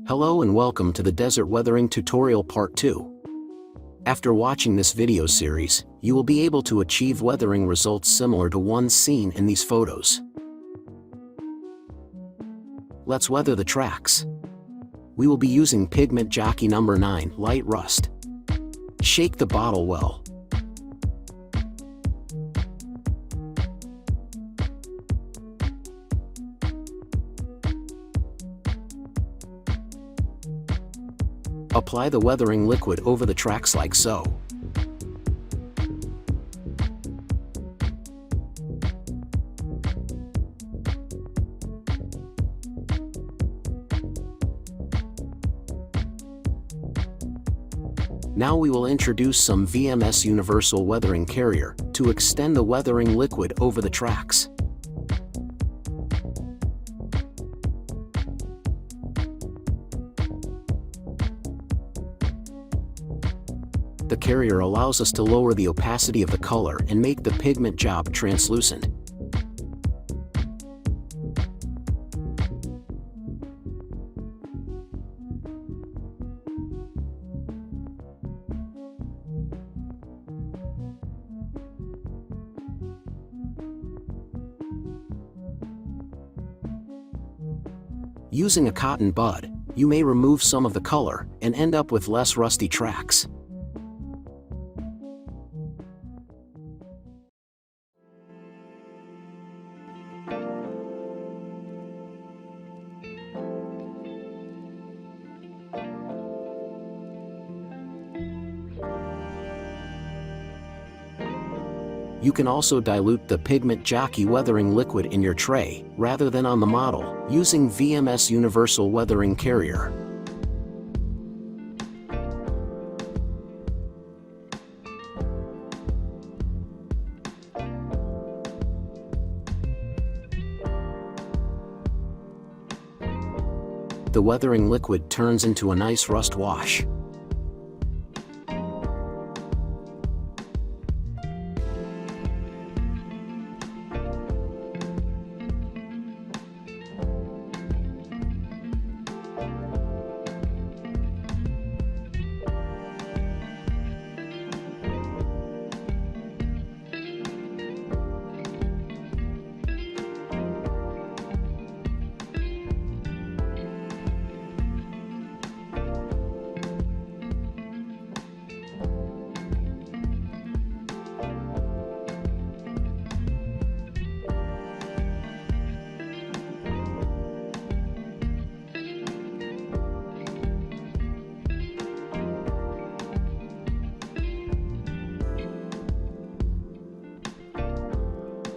Hello and welcome to the Desert Weathering Tutorial Part 2. After watching this video series, you will be able to achieve weathering results similar to one seen in these photos. Let's weather the tracks. We will be using pigment Jockey No. 9 Light Rust. Shake the bottle well. Apply the weathering liquid over the tracks like so. Now we will introduce some VMS Universal Weathering Carrier to extend the weathering liquid over the tracks. The carrier allows us to lower the opacity of the color and make the pigment job translucent. Using a cotton bud, you may remove some of the color and end up with less rusty tracks. You can also dilute the pigment Jockey weathering liquid in your tray, rather than on the model, using VMS Universal Weathering Carrier. The weathering liquid turns into a nice rust wash.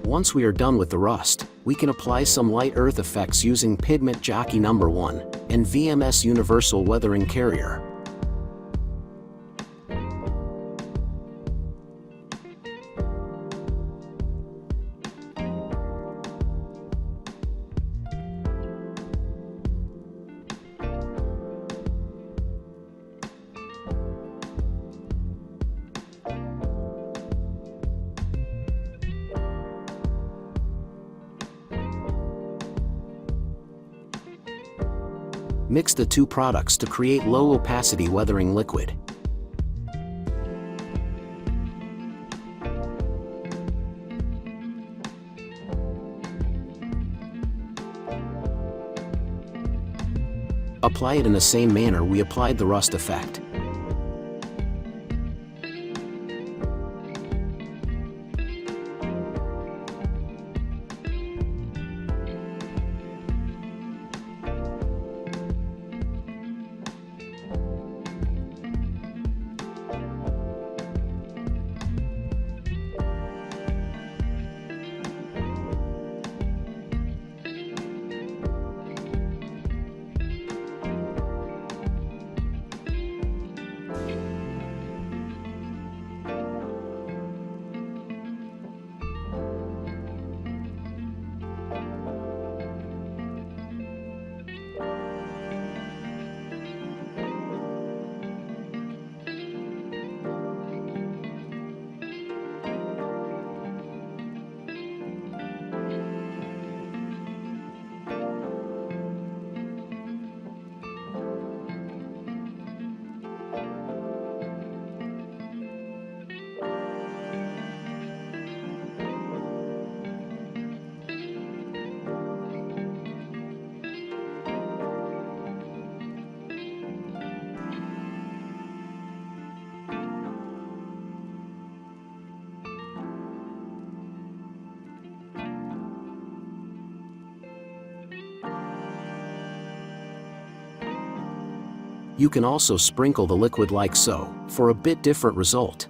Once we are done with the rust, we can apply some light earth effects using pigment Jockey No. 1 and VMS Universal Weathering Carrier. Mix the two products to create low opacity weathering liquid. Apply it in the same manner we applied the rust effect. You can also sprinkle the liquid like so, for a bit different result.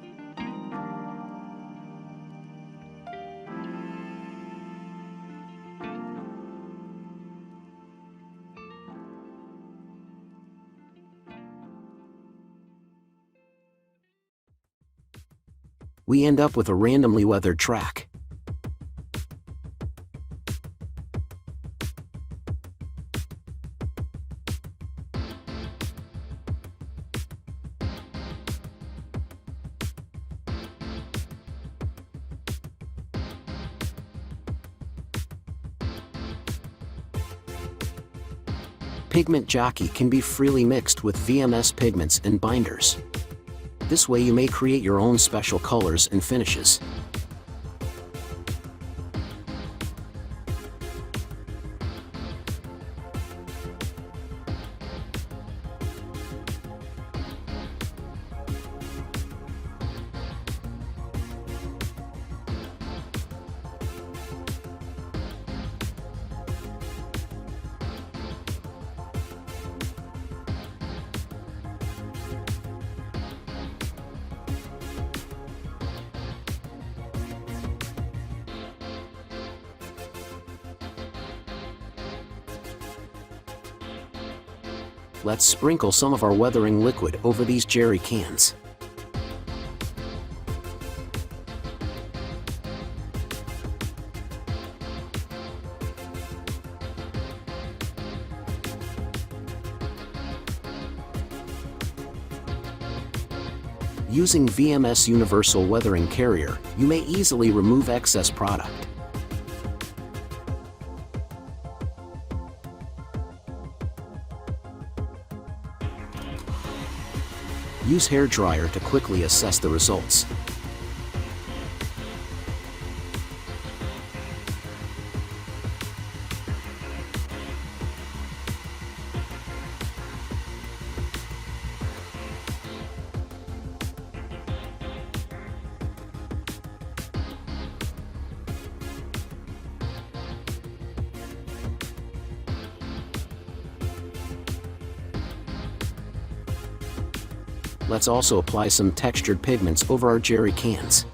We end up with a randomly weathered track. Pigment jockey can be freely mixed with VMS pigments and binders. This way you may create your own special colors and finishes. Let's sprinkle some of our weathering liquid over these jerry cans. Using VMS Universal Weathering Carrier, you may easily remove excess product. Use hair dryer to quickly assess the results. Let's also apply some textured pigments over our jerry cans.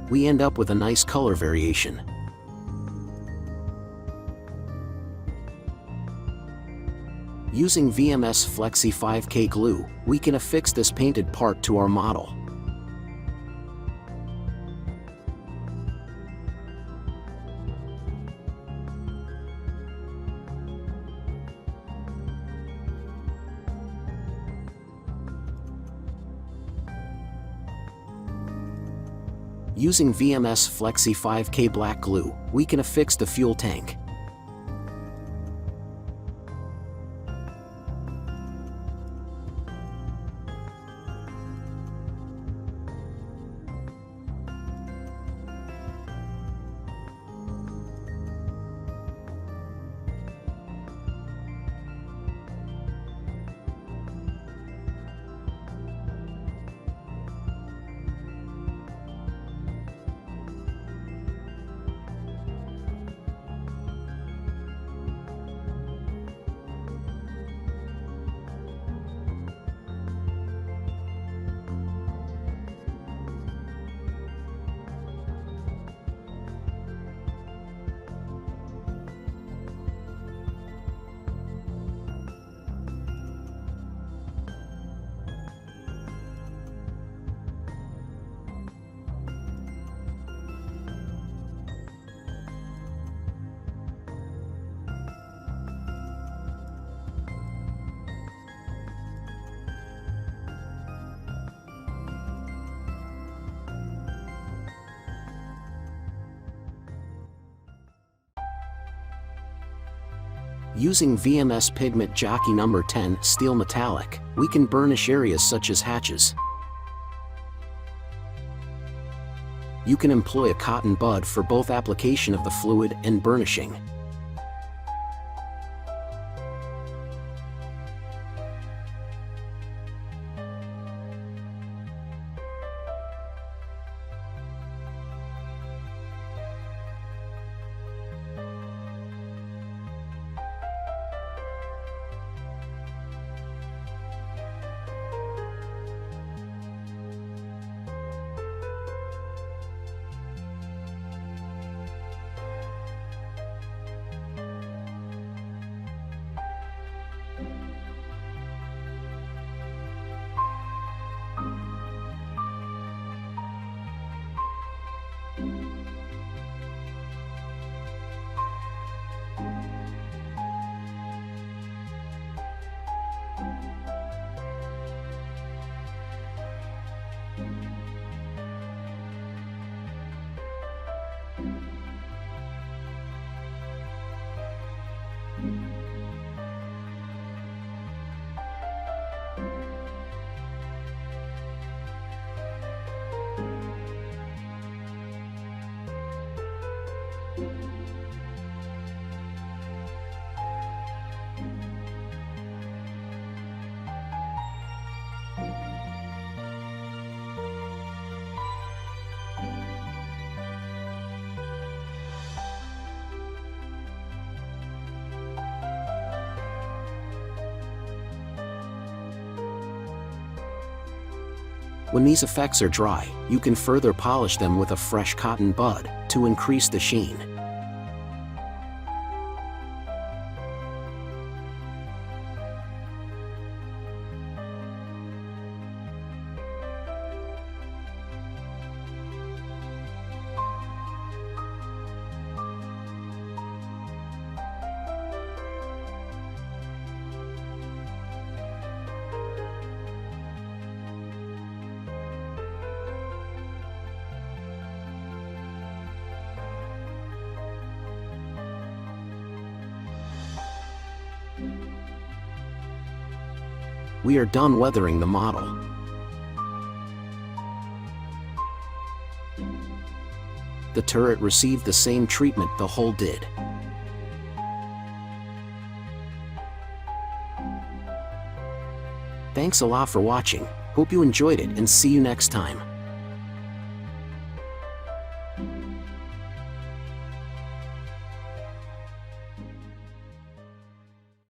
We end up with a nice color variation. Using VMS Flexi 5K glue, we can affix this painted part to our model. Using VMS Flexi 5K black glue, we can affix the fuel tank. Using VMS Pigment Jockey No. 10 Steel Metallic, we can burnish areas such as hatches. You can employ a cotton bud for both application of the fluid and burnishing. When these effects are dry, you can further polish them with a fresh cotton bud to increase the sheen. We are done weathering the model. The turret received the same treatment the hull did. Thanks a lot for watching. Hope you enjoyed it and see you next time.